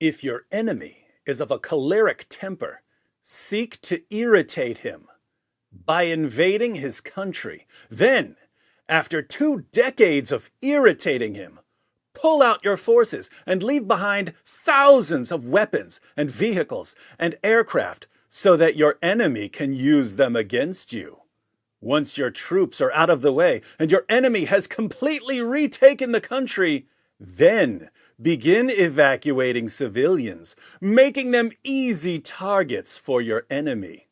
If your enemy is of a choleric temper, seek to irritate him by invading his country. Then, after 2 decades of irritating him, pull out your forces and leave behind thousands of weapons and vehicles and aircraft so that your enemy can use them against you. Once your troops are out of the way and your enemy has completely retaken the country, then begin evacuating civilians, making them easy targets for your enemy.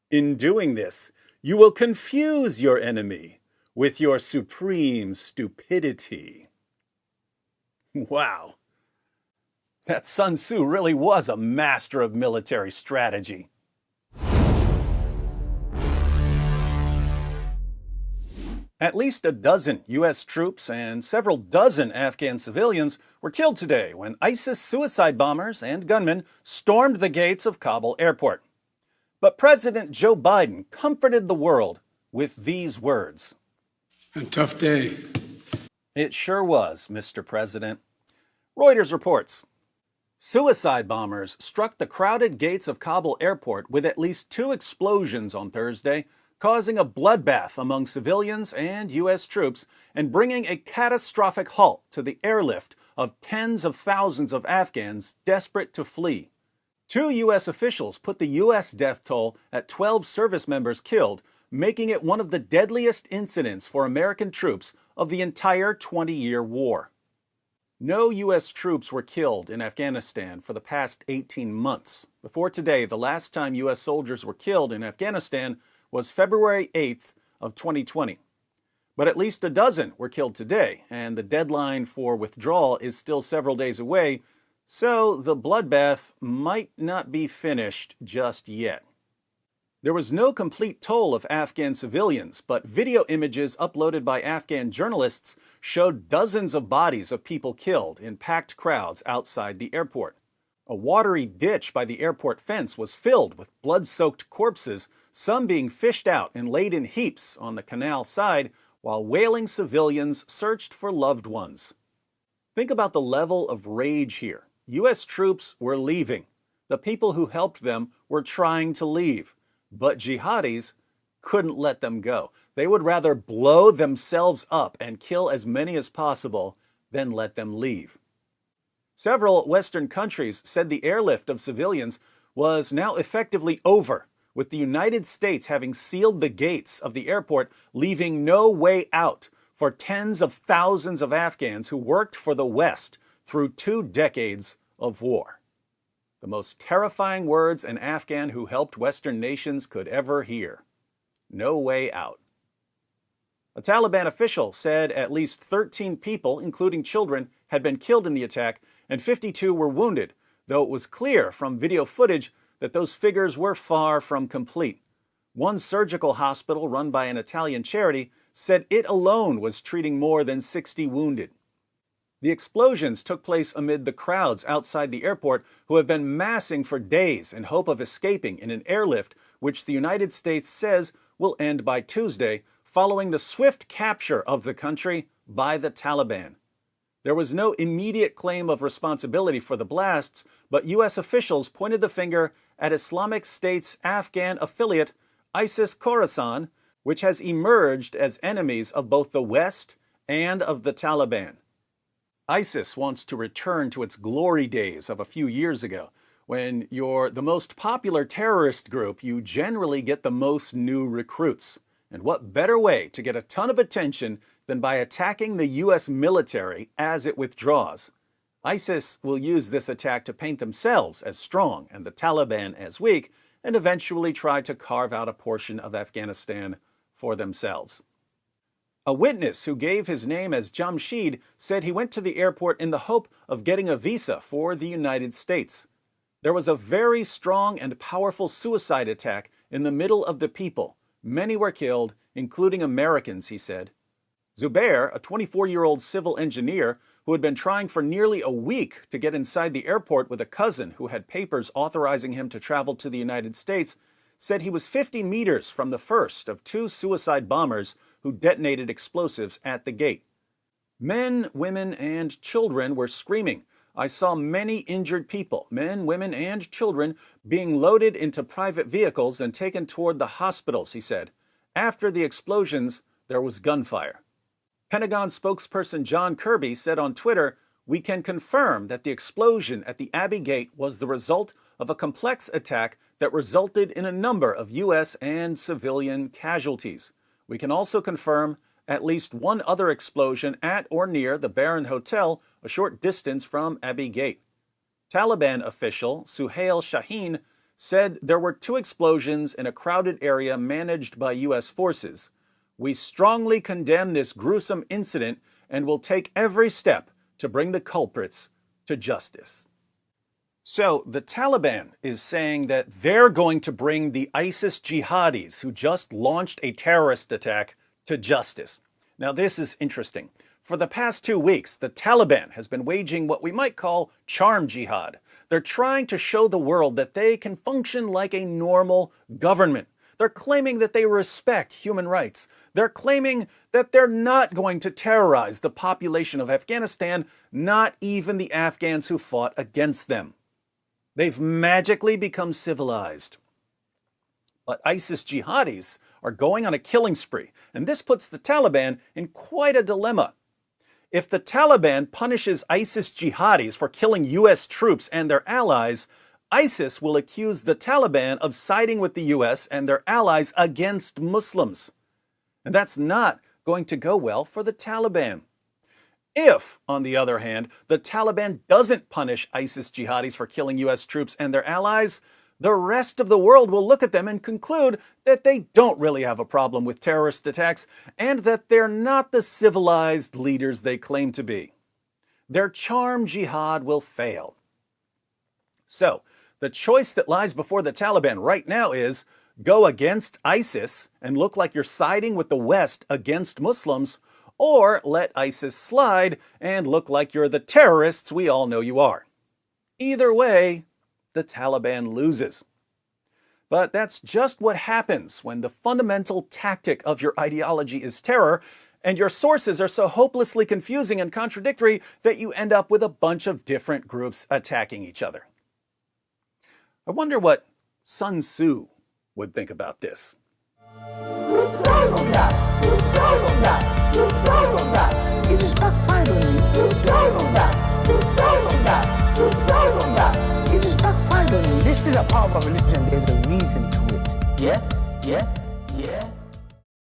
In doing this, you will confuse your enemy with your supreme stupidity. Wow. That Sun Tzu really was a master of military strategy. At least a dozen U.S. troops and several dozen Afghan civilians were killed today when ISIS suicide bombers and gunmen stormed the gates of Kabul airport. But President Joe Biden comforted the world with these words. A tough day. It sure was, Mr. President. Reuters reports. Suicide bombers struck the crowded gates of Kabul airport with at least 2 explosions on Thursday, causing a bloodbath among civilians and U.S. troops and bringing a catastrophic halt to the airlift of tens of thousands of Afghans desperate to flee. 2 U.S. officials put the U.S. death toll at 12 service members killed, making it one of the deadliest incidents for American troops of the entire 20-year war. No U.S. troops were killed in Afghanistan for the past 18 months. Before today, the last time U.S. soldiers were killed in Afghanistan was February 8th of 2020. But at least a dozen were killed today, and the deadline for withdrawal is still several days away, so the bloodbath might not be finished just yet. There was no complete toll of Afghan civilians, but video images uploaded by Afghan journalists showed dozens of bodies of people killed in packed crowds outside the airport. A watery ditch by the airport fence was filled with blood-soaked corpses, some being fished out and laid in heaps on the canal side, while wailing civilians searched for loved ones. Think about the level of rage here. U.S. troops were leaving. The people who helped them were trying to leave. But jihadis couldn't let them go. They would rather blow themselves up and kill as many as possible than let them leave. Several Western countries said the airlift of civilians was now effectively over, with the United States having sealed the gates of the airport, leaving no way out for tens of thousands of Afghans who worked for the West through 2 decades of war. The most terrifying words an Afghan who helped Western nations could ever hear. No way out. A Taliban official said at least 13 people, including children, had been killed in the attack and 52 were wounded, though it was clear from video footage that those figures were far from complete. One surgical hospital run by an Italian charity said it alone was treating more than 60 wounded. The explosions took place amid the crowds outside the airport who have been massing for days in hope of escaping in an airlift which the United States says will end by Tuesday, following the swift capture of the country by the Taliban. There was no immediate claim of responsibility for the blasts, but U.S. officials pointed the finger at Islamic State's Afghan affiliate, ISIS Khorasan, which has emerged as enemies of both the West and of the Taliban. ISIS wants to return to its glory days of a few years ago. When you're the most popular terrorist group, you generally get the most new recruits. And what better way to get a ton of attention than by attacking the U.S. military as it withdraws? ISIS will use this attack to paint themselves as strong and the Taliban as weak, and eventually try to carve out a portion of Afghanistan for themselves. A witness who gave his name as Jamshid said he went to the airport in the hope of getting a visa for the United States. There was a very strong and powerful suicide attack in the middle of the people. Many were killed, including Americans, he said. Zubair, a 24-year-old civil engineer who had been trying for nearly a week to get inside the airport with a cousin who had papers authorizing him to travel to the United States, said he was 50 meters from the first of 2 suicide bombers who detonated explosives at the gate. Men, women, and children were screaming, I saw many injured people, men, women, and children, being loaded into private vehicles and taken toward the hospitals, he said. After the explosions, there was gunfire. Pentagon spokesperson John Kirby said on Twitter, "We can confirm that the explosion at the Abbey Gate was the result of a complex attack that resulted in a number of U.S. and civilian casualties. We can also confirm at least one other explosion at or near the Baron Hotel, a short distance from Abbey Gate." Taliban official Suhail Shaheen said there were 2 explosions in a crowded area managed by U.S. forces. "We strongly condemn this gruesome incident and will take every step to bring the culprits to justice." So the Taliban is saying that they're going to bring the ISIS jihadis who just launched a terrorist attack to justice. Now, this is interesting. For the past 2 weeks, the Taliban has been waging what we might call charm jihad. They're trying to show the world that they can function like a normal government. They're claiming that they respect human rights. They're claiming that they're not going to terrorize the population of Afghanistan, not even the Afghans who fought against them. They've magically become civilized. But ISIS jihadis are going on a killing spree, and this puts the Taliban in quite a dilemma. If the Taliban punishes ISIS jihadis for killing U.S. troops and their allies, ISIS will accuse the Taliban of siding with the U.S. and their allies against Muslims. And that's not going to go well for the Taliban. If, on the other hand, the Taliban doesn't punish ISIS jihadis for killing U.S. troops and their allies, the rest of the world will look at them and conclude that they don't really have a problem with terrorist attacks and that they're not the civilized leaders they claim to be. Their charm jihad will fail. So, the choice that lies before the Taliban right now is go against ISIS and look like you're siding with the West against Muslims, or let ISIS slide and look like you're the terrorists we all know you are. Either way, the Taliban loses. But that's just what happens when the fundamental tactic of your ideology is terror, and your sources are so hopelessly confusing and contradictory that you end up with a bunch of different groups attacking each other. I wonder what Sun Tzu would think about this.